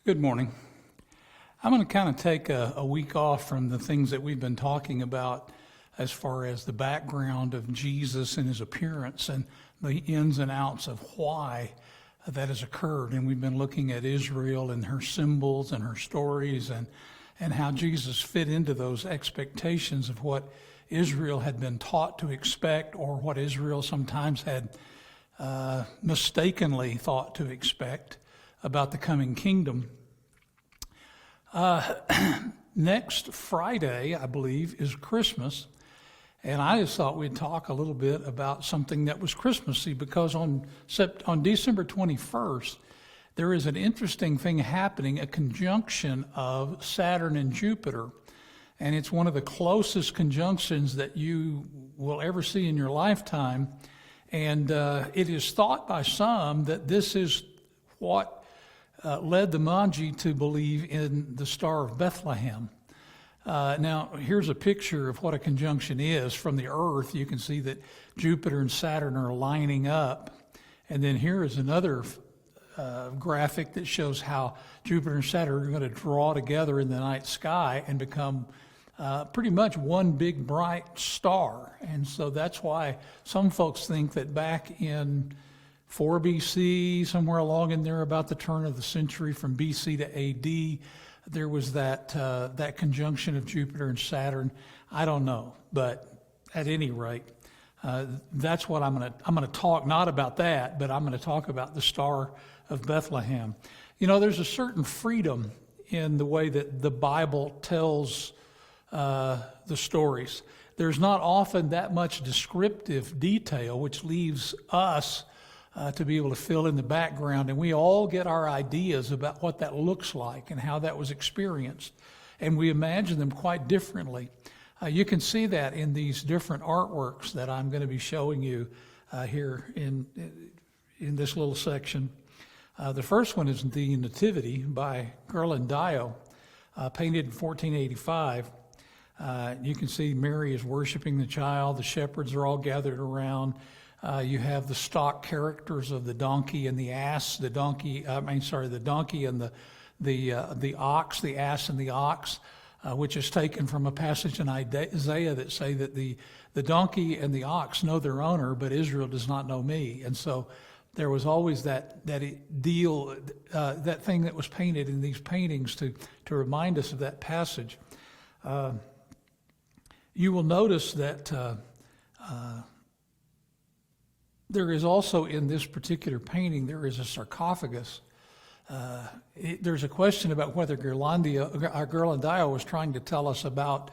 Good morning. I'm going to kind of take a week off from the things that we've been talking about as far as the background of Jesus and his appearance and the ins and outs of why that has occurred. And we've been looking at Israel and her symbols and her stories and how Jesus fit into those expectations of what Israel had been taught to expect, or what Israel sometimes had mistakenly thought to expect about the coming kingdom. Next Friday, I believe, is Christmas, and I just thought we'd talk a little bit about something that was Christmassy, because on December 21st, there is an interesting thing happening, a conjunction of Saturn and Jupiter, and it's one of the closest conjunctions that you will ever see in your lifetime, and it is thought by some that this is what led the Magi to believe in the Star of Bethlehem. Now, here's a picture of what a conjunction is from the Earth. You can see that Jupiter and Saturn are lining up. And then here is another graphic that shows how Jupiter and Saturn are going to draw together in the night sky and become pretty much one big bright star. And so that's why some folks think that back in 4 BC, somewhere along in there about the turn of the century from BC to AD, there was that conjunction of Jupiter and Saturn. I don't know, but at any rate, that's what I'm going to talk, not about that, but I'm going to talk about the Star of Bethlehem. You know, there's a certain freedom in the way that the Bible tells the stories. There's not often that much descriptive detail, which leaves us to be able to fill in the background, and we all get our ideas about what that looks like and how that was experienced, and we imagine them quite differently. You can see that in these different artworks that I'm going to be showing you here in this little section. The first one is the Nativity by Ghirlandaio, painted in 1485. You can see Mary is worshiping the child. The shepherds are all gathered around. You have the stock characters of the donkey and the ass, the donkey and the ox, the ass and the ox, which is taken from a passage in Isaiah that say that the donkey and the ox know their owner, but Israel does not know me. And so there was always that deal, that thing that was painted in these paintings to remind us of that passage. You will notice that there is also in this particular painting, there is a sarcophagus. There's a question about whether Ghirlandaio was trying to tell us about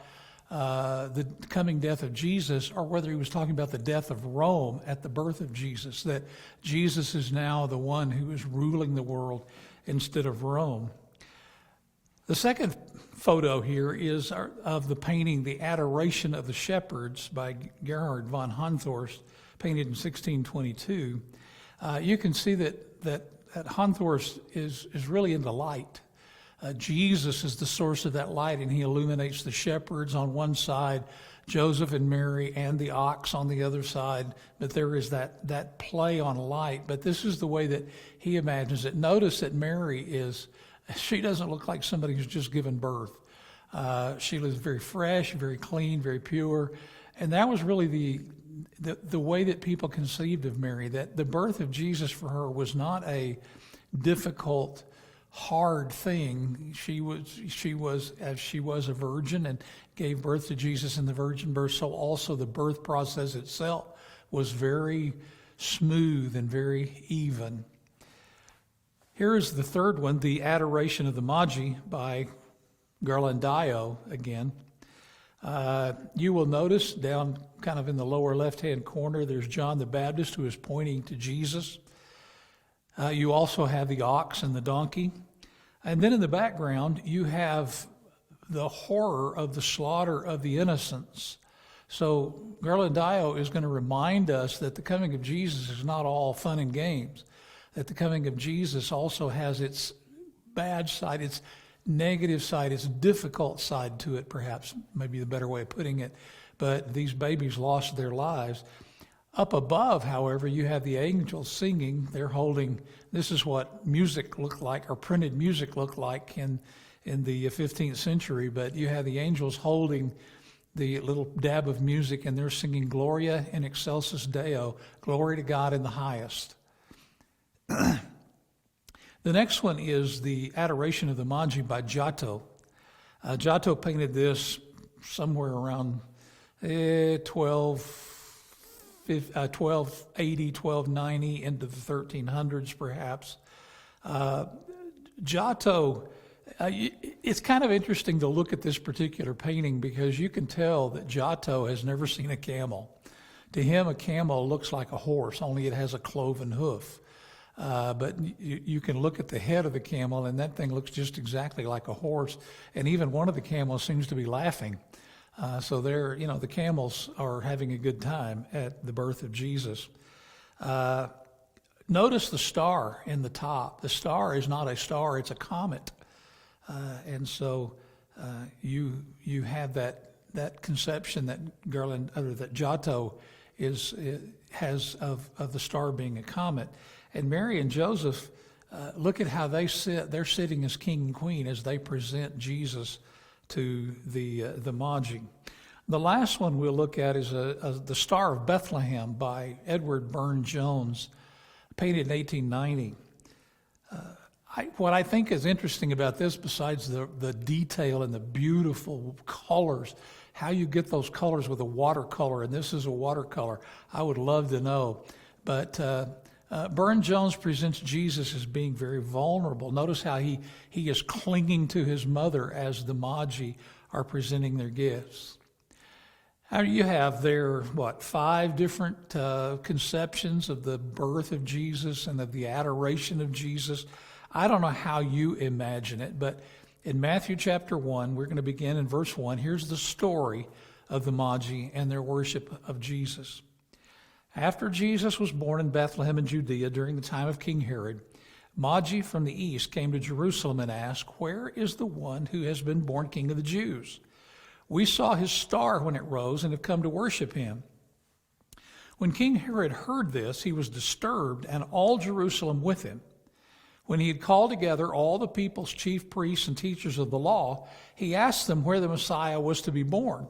the coming death of Jesus, or whether he was talking about the death of Rome at the birth of Jesus, that Jesus is now the one who is ruling the world instead of Rome. The second photo here is of the painting, The Adoration of the Shepherds by Gerhard von Honthorst, painted in 1622. You can see that Honthorst is really into light. Jesus is the source of that light, and he illuminates the shepherds on one side, Joseph and Mary and the ox on the other side, but there is that play on light. But this is the way that he imagines it. Notice that Mary she doesn't look like somebody who's just given birth. She looks very fresh, very clean, very pure, and that was really the way that people conceived of Mary, that the birth of Jesus for her was not a difficult, hard thing. She was a virgin and gave birth to Jesus in the virgin birth, so also the birth process itself was very smooth and very even. Here is the third one, The Adoration of the Magi by Ghirlandaio again. You will notice down kind of in the lower left-hand corner, there's John the Baptist who is pointing to Jesus. You also have the ox and the donkey. And then in the background, you have the horror of the slaughter of the innocents. So Ghirlandaio is going to remind us that the coming of Jesus is not all fun and games, that the coming of Jesus also has its bad side, its negative side, its difficult side to it, perhaps, maybe the better way of putting it. But these babies lost their lives. Up above, however, you have the angels singing. They're holding, this is what music looked like, or printed music looked like in the 15th century, but you have the angels holding the little dab of music, and they're singing Gloria in excelsis Deo, glory to God in the highest. The next one is the Adoration of the Magi by Giotto. Giotto painted this somewhere around 1280, 1290 into the 1300s perhaps. Giotto, it's kind of interesting to look at this particular painting because you can tell that Giotto has never seen a camel. To him, a camel looks like a horse, only it has a cloven hoof. But you can look at the head of the camel, and that thing looks just exactly like a horse. And even one of the camels seems to be laughing. So they're, the camels are having a good time at the birth of Jesus. Notice the star in the top. The star is not a star; it's a comet. And so you have that conception that that Giotto has of the star being a comet. And Mary and Joseph, look at how they sit. They're sitting as king and queen as they present Jesus to the Magi. The last one we'll look at is the Star of Bethlehem by Edward Burne-Jones, painted in 1890. What I think is interesting about this, besides the detail and the beautiful colors, how you get those colors with a watercolor, and this is a watercolor, I would love to know. But Burne-Jones presents Jesus as being very vulnerable. Notice how he is clinging to his mother as the Magi are presenting their gifts. How you have there, 5 different conceptions of the birth of Jesus and of the adoration of Jesus. I don't know how you imagine it, but in Matthew chapter 1, we're going to begin in verse 1. Here's the story of the Magi and their worship of Jesus. After Jesus was born in Bethlehem in Judea during the time of King Herod, Magi from the east came to Jerusalem and asked, "Where is the one who has been born King of the Jews? We saw his star when it rose and have come to worship him." When King Herod heard this, he was disturbed, and all Jerusalem with him. When he had called together all the people's chief priests and teachers of the law, he asked them where the Messiah was to be born.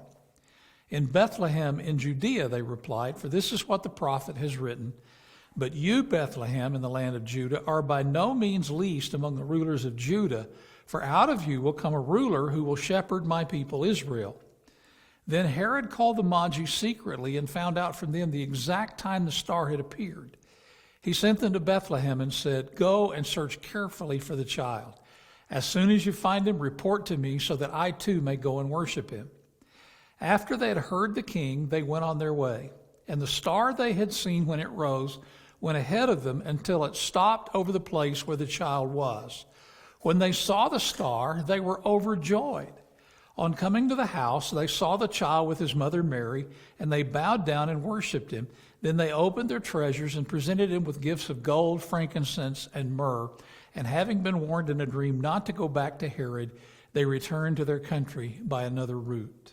"In Bethlehem in Judea," they replied, "for this is what the prophet has written. But you, Bethlehem, in the land of Judah, are by no means least among the rulers of Judah, for out of you will come a ruler who will shepherd my people Israel." Then Herod called the Magi secretly and found out from them the exact time the star had appeared. He sent them to Bethlehem and said, "Go and search carefully for the child. As soon as you find him, report to me so that I too may go and worship him." After they had heard the king, they went on their way. And the star they had seen when it rose went ahead of them until it stopped over the place where the child was. When they saw the star, they were overjoyed. On coming to the house, they saw the child with his mother Mary, and they bowed down and worshipped him. Then they opened their treasures and presented him with gifts of gold, frankincense, and myrrh. And having been warned in a dream not to go back to Herod, they returned to their country by another route.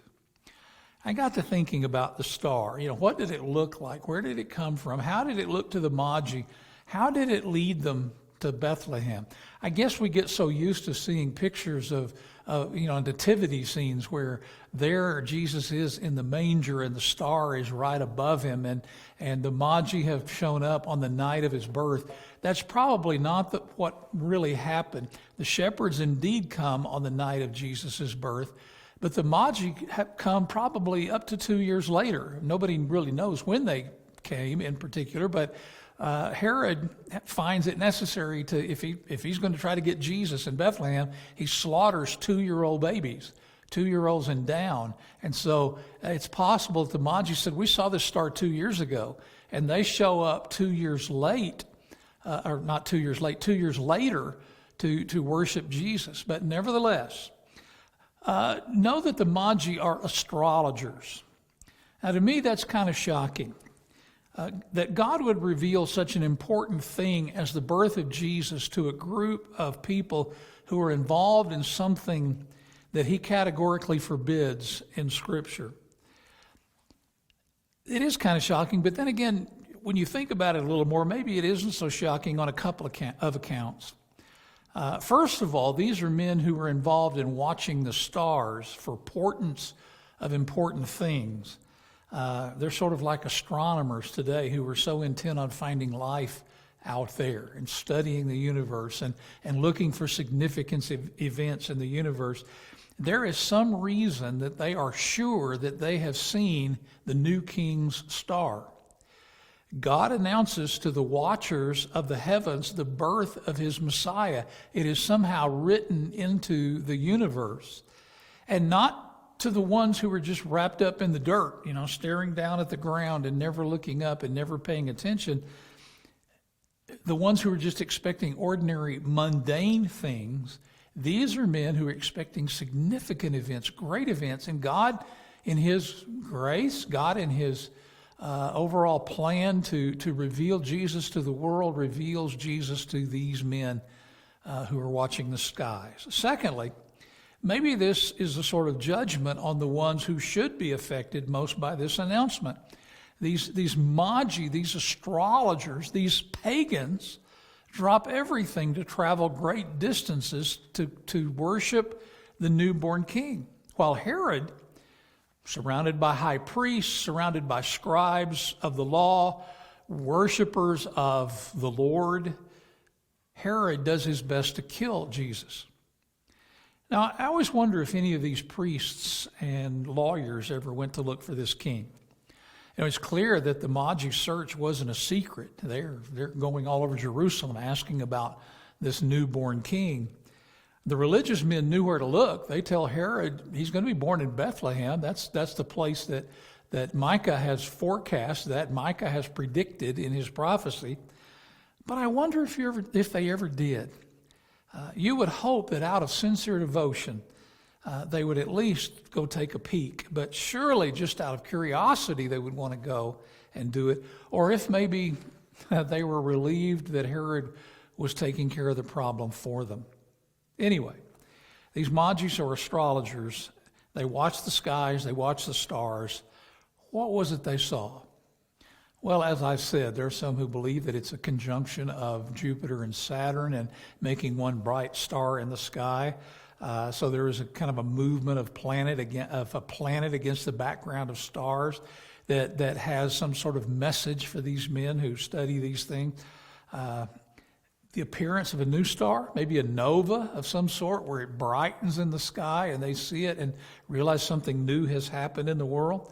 I got to thinking about the star. What did it look like? Where did it come from? How did it look to the Magi? How did it lead them to Bethlehem? I guess we get so used to seeing pictures of nativity scenes where there Jesus is in the manger and the star is right above him, and the Magi have shown up on the night of his birth. That's probably not what really happened. The shepherds indeed come on the night of Jesus' birth, but the Magi have come probably up to 2 years later. Nobody really knows when they came in particular, but Herod finds it necessary to, if he's going to try to get Jesus in Bethlehem, he slaughters 2-year-old babies, 2-year-olds and down. And so it's possible that the Magi said, "We saw this star 2 years ago," and they show up 2 years late, or not 2 years late, 2 years later to worship Jesus. But nevertheless, know that the Magi are astrologers. Now, to me, that's kind of shocking. That God would reveal such an important thing as the birth of Jesus to a group of people who are involved in something that he categorically forbids in Scripture. It is kind of shocking, but then again, when you think about it a little more, maybe it isn't so shocking on a couple of accounts. First of all, these are men who were involved in watching the stars for portents of important things. They're sort of like astronomers today who are so intent on finding life out there and studying the universe and looking for significant events in the universe. There is some reason that they are sure that they have seen the new king's star. God announces to the watchers of the heavens the birth of his Messiah. It is somehow written into the universe, and not to the ones who are just wrapped up in the dirt, staring down at the ground and never looking up and never paying attention. The ones who are just expecting ordinary, mundane things. These are men who are expecting significant events, great events, and God, in his grace, God in his overall plan to reveal Jesus to the world, reveals Jesus to these men who are watching the skies. Secondly, maybe this is a sort of judgment on the ones who should be affected most by this announcement. These magi, these astrologers, these pagans drop everything to travel great distances to worship the newborn king. While Herod, surrounded by high priests, surrounded by scribes of the law, worshipers of the Lord, Herod does his best to kill Jesus. Now, I always wonder if any of these priests and lawyers ever went to look for this king. It's clear that the Magi search wasn't a secret. They're going all over Jerusalem asking about this newborn king. The religious men knew where to look. They tell Herod he's going to be born in Bethlehem. That's the place that Micah has forecast, that Micah has predicted in his prophecy. But I wonder if they ever did. You would hope that out of sincere devotion, they would at least go take a peek. But surely just out of curiosity, they would want to go and do it. Or if maybe they were relieved that Herod was taking care of the problem for them. Anyway, these Magis or astrologers, they watch the skies, they watch the stars. What was it they saw? Well, as I said, there are some who believe that it's a conjunction of Jupiter and Saturn and making one bright star in the sky. So there is a kind of a movement of a planet against the background of stars that has some sort of message for these men who study these things. The appearance of a new star, maybe a nova of some sort where it brightens in the sky and they see it and realize something new has happened in the world.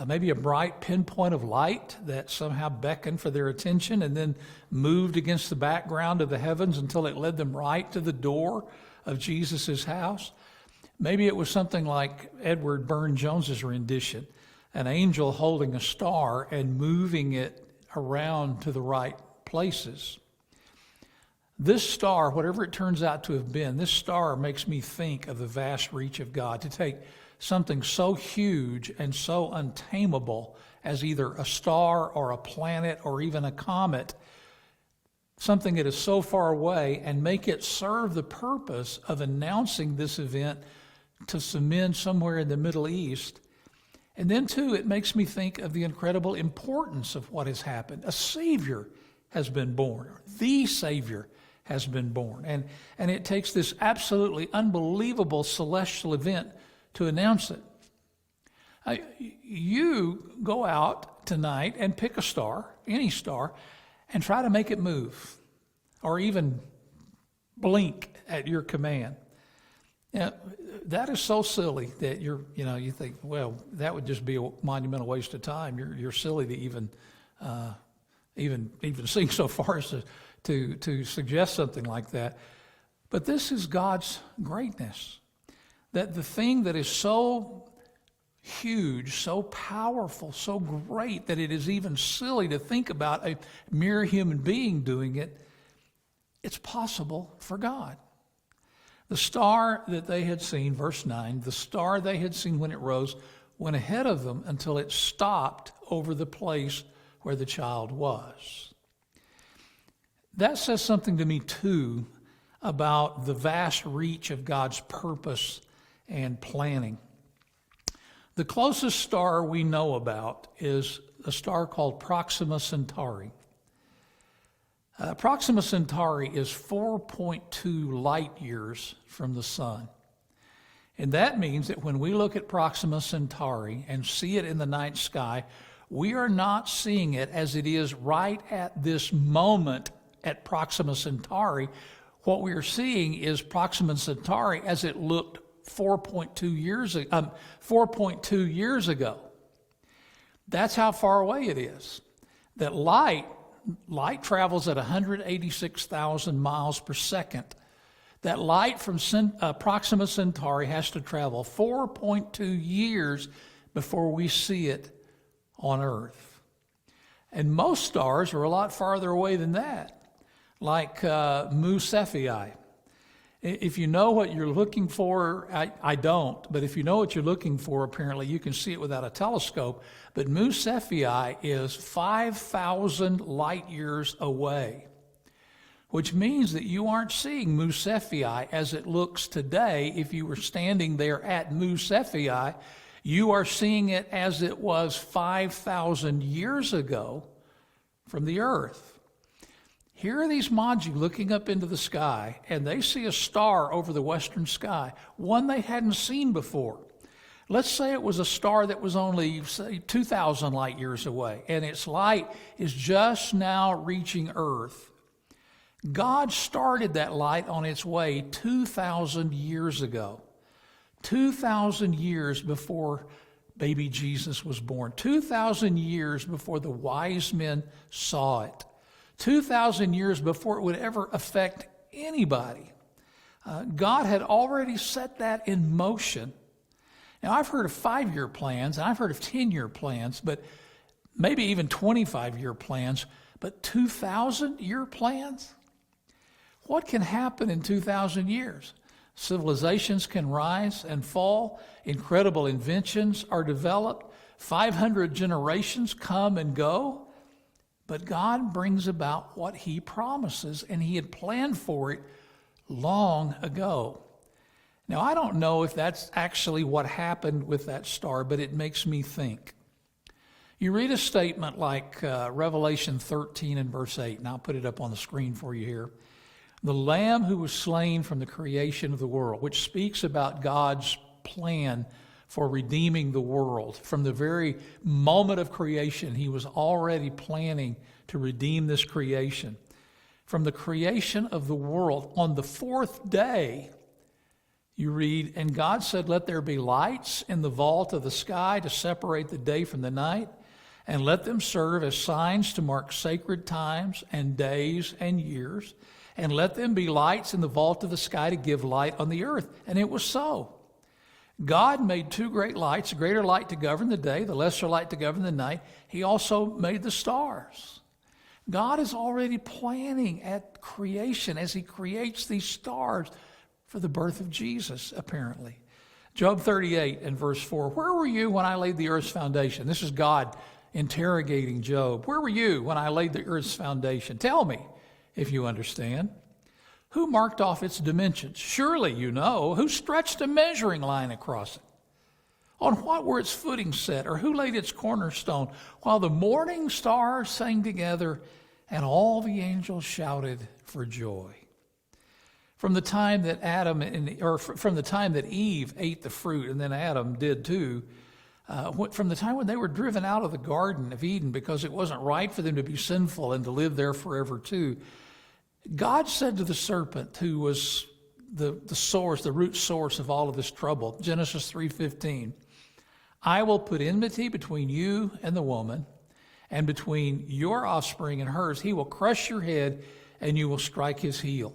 Maybe a bright pinpoint of light that somehow beckoned for their attention and then moved against the background of the heavens until it led them right to the door of Jesus' house. Maybe it was something like Edward Burne-Jones's rendition, an angel holding a star and moving it around to the right places. This star, whatever it turns out to have been, this star makes me think of the vast reach of God, to take something so huge and so untamable as either a star or a planet or even a comet, something that is so far away, and make it serve the purpose of announcing this event to some men somewhere in the Middle East. And then, too, it makes me think of the incredible importance of what has happened. A Savior has been born. The Savior has been born. And it takes this absolutely unbelievable celestial event to announce it. You go out tonight and pick a star, any star, and try to make it move or even blink at your command. Now, that is so silly that you think, well, that would just be a monumental waste of time. You're silly to even think so far as to suggest something like that. But this is God's greatness, that the thing that is so huge, so powerful, so great that it is even silly to think about a mere human being doing it, it's possible for God. The star that they had seen, verse 9, the star they had seen when it rose went ahead of them until it stopped over the place where the child was. That says something to me, too, about the vast reach of God's purpose and planning. The closest star we know about is a star called Proxima Centauri. Proxima Centauri is 4.2 light years from the sun. And that means that when we look at Proxima Centauri and see it in the night sky, we are not seeing it as it is right at this moment at Proxima Centauri. What we are seeing is Proxima Centauri as it looked 4.2 years ago. That's how far away it is. That light travels at 186,000 miles per second. That light from Proxima Centauri has to travel 4.2 years before we see it on Earth. And most stars are a lot farther away than that, like Mu Cephei. If you know what you're looking for, I don't, but if you know what you're looking for, apparently you can see it without a telescope. But Mu Cephei is 5,000 light years away, which means that you aren't seeing Mu Cephei as it looks today. If you were standing there at Mu Cephei, you are seeing it as it was 5,000 years ago from the Earth. Here are these Magi looking up into the sky, and they see a star over the western sky, one they hadn't seen before. Let's say it was a star that was only, say, 2,000 light years away, and its light is just now reaching Earth. God started that light on its way 2,000 years ago, 2,000 years before baby Jesus was born, 2,000 years before the wise men saw it. 2,000 years before it would ever affect anybody. God had already set that in motion. Now, I've heard of 5-year plans, and I've heard of 10-year plans, but maybe even 25-year plans, but 2,000-year plans? What can happen in 2,000 years? Civilizations can rise and fall. Incredible inventions are developed. 500 generations come and go. But God brings about what He promises, and He had planned for it long ago. Now, I don't know if that's actually what happened with that star, but it makes me think. You read a statement like Revelation 13 and verse 8, and I'll put it up on the screen for you here. The Lamb who was slain from the creation of the world, which speaks about God's plan for redeeming the world. From the very moment of creation, He was already planning to redeem this creation. From the creation of the world, on the 4th day, you read, and God said, let there be lights in the vault of the sky to separate the day from the night, and let them serve as signs to mark sacred times and days and years, and let them be lights in the vault of the sky to give light on the earth. And it was so. God made 2 great lights, a greater light to govern the day, the lesser light to govern the night. He also made the stars. God is already planning at creation as He creates these stars for the birth of Jesus, apparently. Job 38 and verse 4, where were you when I laid the earth's foundation? This is God interrogating Job. Where were you when I laid the earth's foundation? Tell me if you understand. Who marked off its dimensions? Surely you know. Who stretched a measuring line across it? On what were its footings set? Or who laid its cornerstone? While the morning stars sang together and all the angels shouted for joy. From the time that from the time that Eve ate the fruit, and then Adam did too, from the time when they were driven out of the Garden of Eden because it wasn't right for them to be sinful and to live there forever too, God said to the serpent, who was the source, the root source of all of this trouble, Genesis 3:15, I will put enmity between you and the woman, and between your offspring and hers. He will crush your head, and you will strike his heel.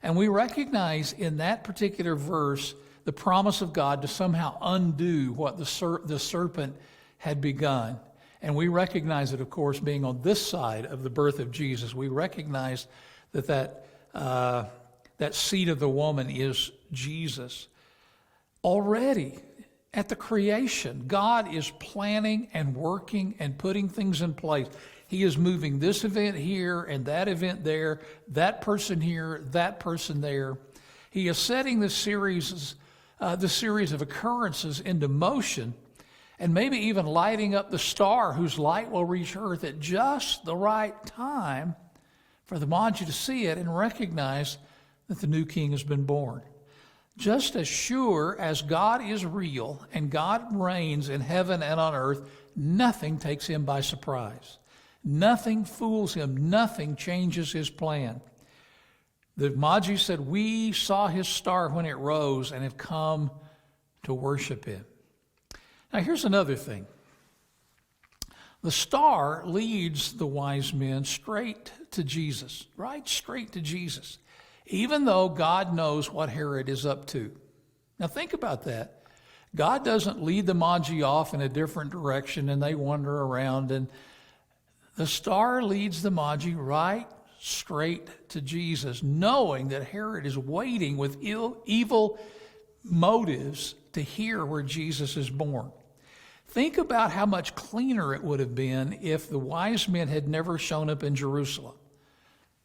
And we recognize in that particular verse the promise of God to somehow undo what the serpent had begun. And we recognize it, of course, being on this side of the birth of Jesus. We recognize that seed of the woman is Jesus. Already at the creation, God is planning and working and putting things in place. He is moving this event here and that event there, that person here, that person there. He is setting the series of occurrences into motion, and maybe even lighting up the star whose light will reach earth at just the right time for the Magi to see it and recognize that the new king has been born. Just as sure as God is real and God reigns in heaven and on earth, nothing takes him by surprise. Nothing fools him. Nothing changes his plan. The Magi said, "We saw his star when it rose and have come to worship him." Now here's another thing. The star leads the wise men straight to Jesus, right straight to Jesus, even though God knows what Herod is up to. Now think about that. God doesn't lead the Magi off in a different direction and they wander around, and the star leads the Magi right straight to Jesus, knowing that Herod is waiting with evil motives to hear where Jesus is born. Think about how much cleaner it would have been if the wise men had never shown up in Jerusalem.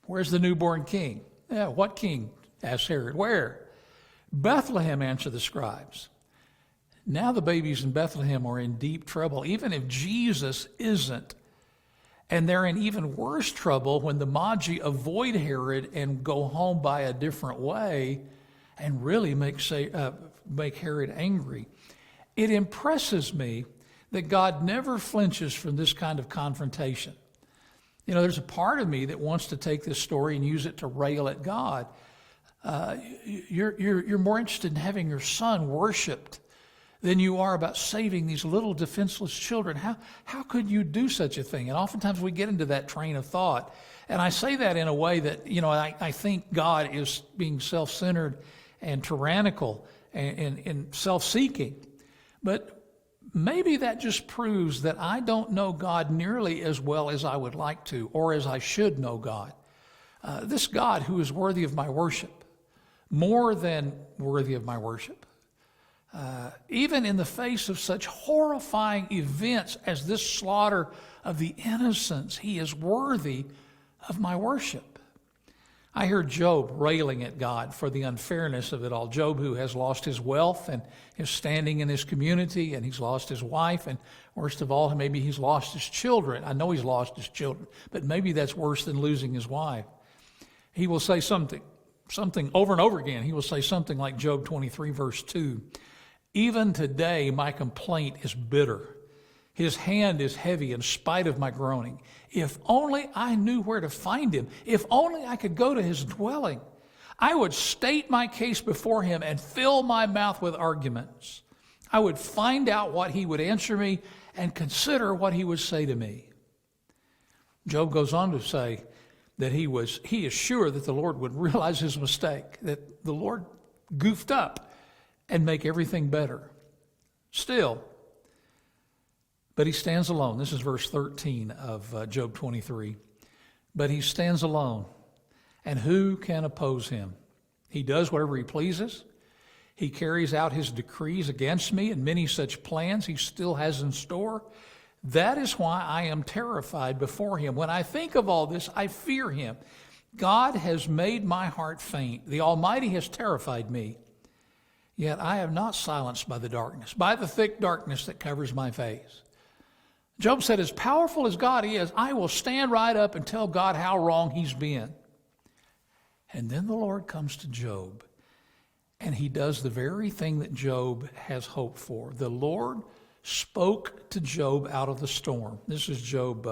Where's the newborn king? Yeah, what king? Asked Herod. Where? Bethlehem, answered the scribes. Now the babies in Bethlehem are in deep trouble, even if Jesus isn't. And they're in even worse trouble when the Magi avoid Herod and go home by a different way and really make Herod angry. It impresses me that God never flinches from this kind of confrontation. You know, there's a part of me that wants to take this story and use it to rail at God. You're more interested in having your son worshipped than you are about saving these little defenseless children. How could you do such a thing? And oftentimes we get into that train of thought. And I say that in a way that, you know, I think God is being self-centered and tyrannical and self-seeking. But maybe that just proves that I don't know God nearly as well as I would like to, or as I should know God. This God who is worthy of my worship, more than worthy of my worship. Even in the face of such horrifying events as this slaughter of the innocents, he is worthy of my worship. I heard Job railing at God for the unfairness of it all. Job, who has lost his wealth and his standing in his community, and he's lost his wife, and worst of all, maybe he's lost his children. I know he's lost his children, but maybe that's worse than losing his wife. He will say something over and over again. He will say something like Job 23, verse 2. Even today, my complaint is bitter. His hand is heavy in spite of my groaning. If only I knew where to find him. If only I could go to his dwelling. I would state my case before him and fill my mouth with arguments. I would find out what he would answer me and consider what he would say to me. Job goes on to say that he is sure that the Lord would realize his mistake, that the Lord goofed up and make everything better. Still, but he stands alone. This is verse 13 of Job 23. But he stands alone, and who can oppose him? He does whatever he pleases. He carries out his decrees against me, and many such plans he still has in store. That is why I am terrified before him. When I think of all this, I fear him. God has made my heart faint. The Almighty has terrified me. Yet I am not silenced by the darkness, by the thick darkness that covers my face. Job said, as powerful as God is, I will stand right up and tell God how wrong he's been. And then the Lord comes to Job, and he does the very thing that Job has hoped for. The Lord spoke to Job out of the storm. This is Job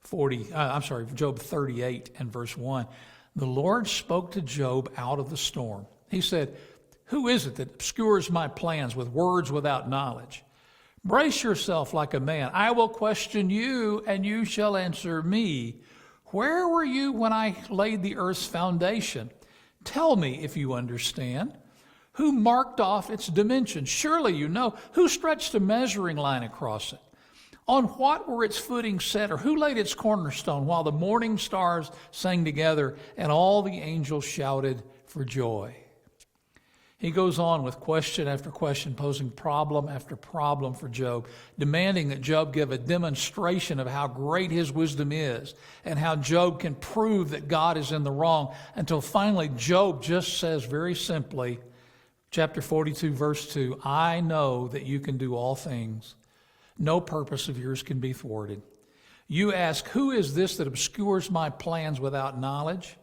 38 and verse 1. The Lord spoke to Job out of the storm. He said, who is it that obscures my plans with words without knowledge? Brace yourself like a man. I will question you, and you shall answer me. Where were you when I laid the earth's foundation? Tell me if you understand. Who marked off its dimensions? Surely you know. Who stretched a measuring line across it? On what were its footings set, or who laid its cornerstone while the morning stars sang together and all the angels shouted for joy? He goes on with question after question, posing problem after problem for Job, demanding that Job give a demonstration of how great his wisdom is and how Job can prove that God is in the wrong, until finally Job just says very simply, chapter 42, verse 2, I know that you can do all things No purpose of yours can be thwarted. You ask, who is this that obscures my plans without knowledge?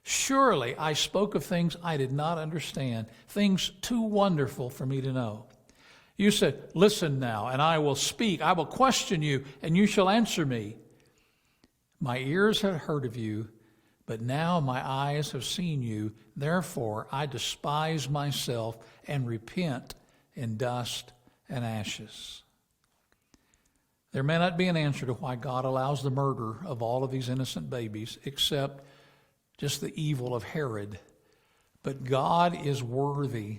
Surely I spoke of things I did not understand, things too wonderful for me to know. You said, listen now, and I will speak. I will question you, and you shall answer me. My ears have heard of you, but now my eyes have seen you. Therefore I despise myself and repent in dust and ashes. There may not be an answer to why God allows the murder of all of these innocent babies, except just the evil of Herod. But God is worthy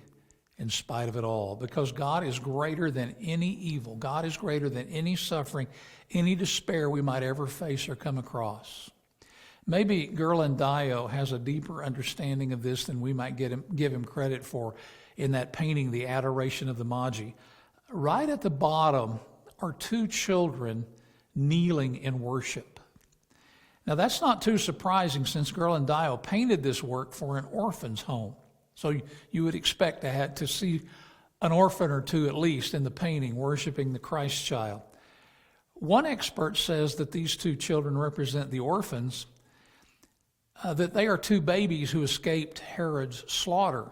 in spite of it all, because God is greater than any evil. God is greater than any suffering, any despair we might ever face or come across. Maybe Ghirlandaio has a deeper understanding of this than we might give him credit for in that painting, The Adoration of the Magi. Right at the bottom are two children kneeling in worship. Now that's not too surprising, since Ghirlandaio painted this work for an orphan's home. So you would expect to see an orphan or two at least in the painting worshiping the Christ child. One expert says that these two children represent the orphans, that they are two babies who escaped Herod's slaughter.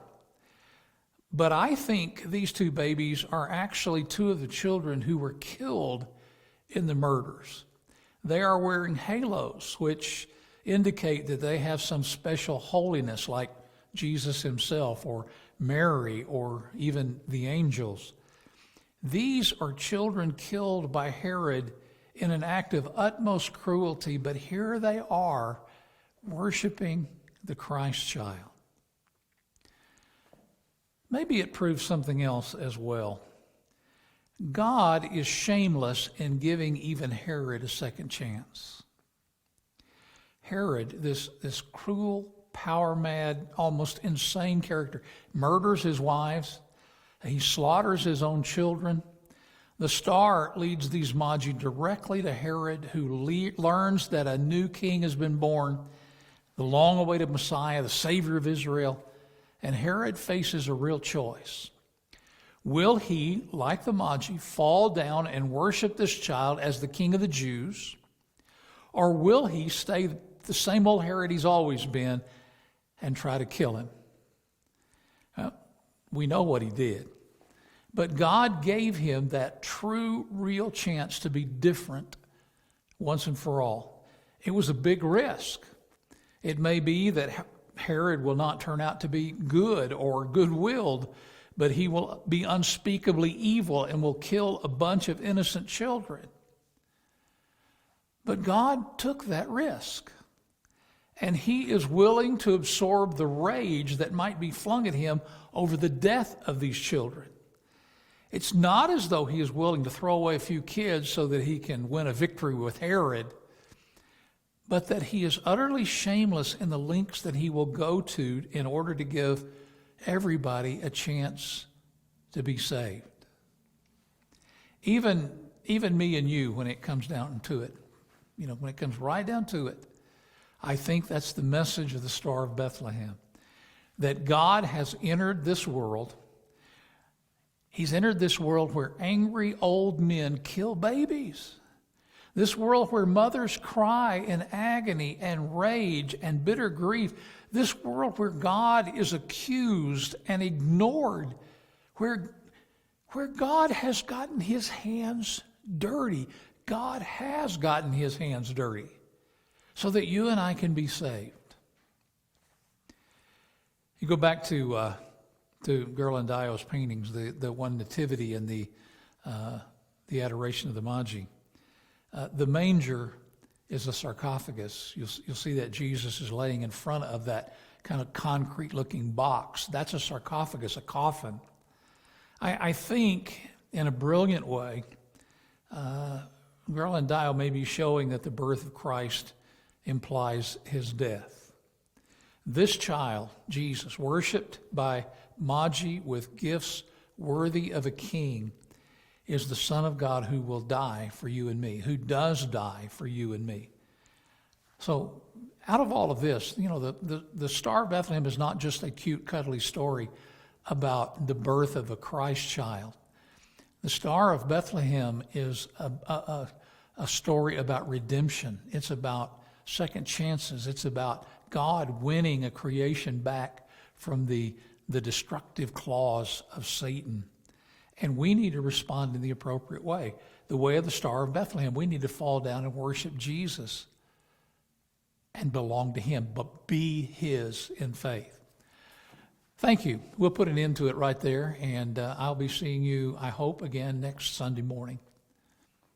But I think these two babies are actually two of the children who were killed in the murders. They are wearing halos, which indicate that they have some special holiness, like Jesus himself or Mary or even the angels. These are children killed by Herod in an act of utmost cruelty, but here they are worshiping the Christ child. Maybe it proves something else as well. God is shameless in giving even Herod a second chance. Herod, this cruel, power-mad, almost insane character, murders his wives. He slaughters his own children. The star leads these Magi directly to Herod, who learns that a new king has been born, the long-awaited Messiah, the Savior of Israel. And Herod faces a real choice. Will he, like the Magi, fall down and worship this child as the king of the Jews? Or will he stay the same old Herod he's always been and try to kill him? We know what he did. But God gave him that true, real chance to be different once and for all. It was a big risk. It may be that Herod will not turn out to be good or good-willed, but he will be unspeakably evil and will kill a bunch of innocent children. But God took that risk, and he is willing to absorb the rage that might be flung at him over the death of these children. It's not as though he is willing to throw away a few kids so that he can win a victory with Herod, but that he is utterly shameless in the lengths that he will go to in order to give everybody a chance to be saved. Even me and you, when it comes down to it, when it comes right down to it, I think that's the message of the Star of Bethlehem, that God has entered this world. He's entered this world where angry old men kill babies. This world where mothers cry in agony and rage and bitter grief. This world where God is accused and ignored. Where God has gotten his hands dirty. God has gotten his hands dirty so that you and I can be saved. You go back to Ghirlandaio's paintings, the one Nativity and the Adoration of the Magi. The manger is a sarcophagus. You'll see that Jesus is laying in front of that kind of concrete-looking box. That's a sarcophagus, a coffin. I think, in a brilliant way, Ghirlandaio may be showing that the birth of Christ implies his death. This child, Jesus, worshipped by Magi with gifts worthy of a king, is the Son of God who will die for you and me, who does die for you and me. So out of all of this, the Star of Bethlehem is not just a cute, cuddly story about the birth of a Christ child. The Star of Bethlehem is a story about redemption. It's about second chances. It's about God winning a creation back from the destructive claws of Satan. And we need to respond in the appropriate way. The way of the Star of Bethlehem. We need to fall down and worship Jesus and belong to him, but be his in faith. Thank you. We'll put an end to it right there, and I'll be seeing you, I hope, again next Sunday morning.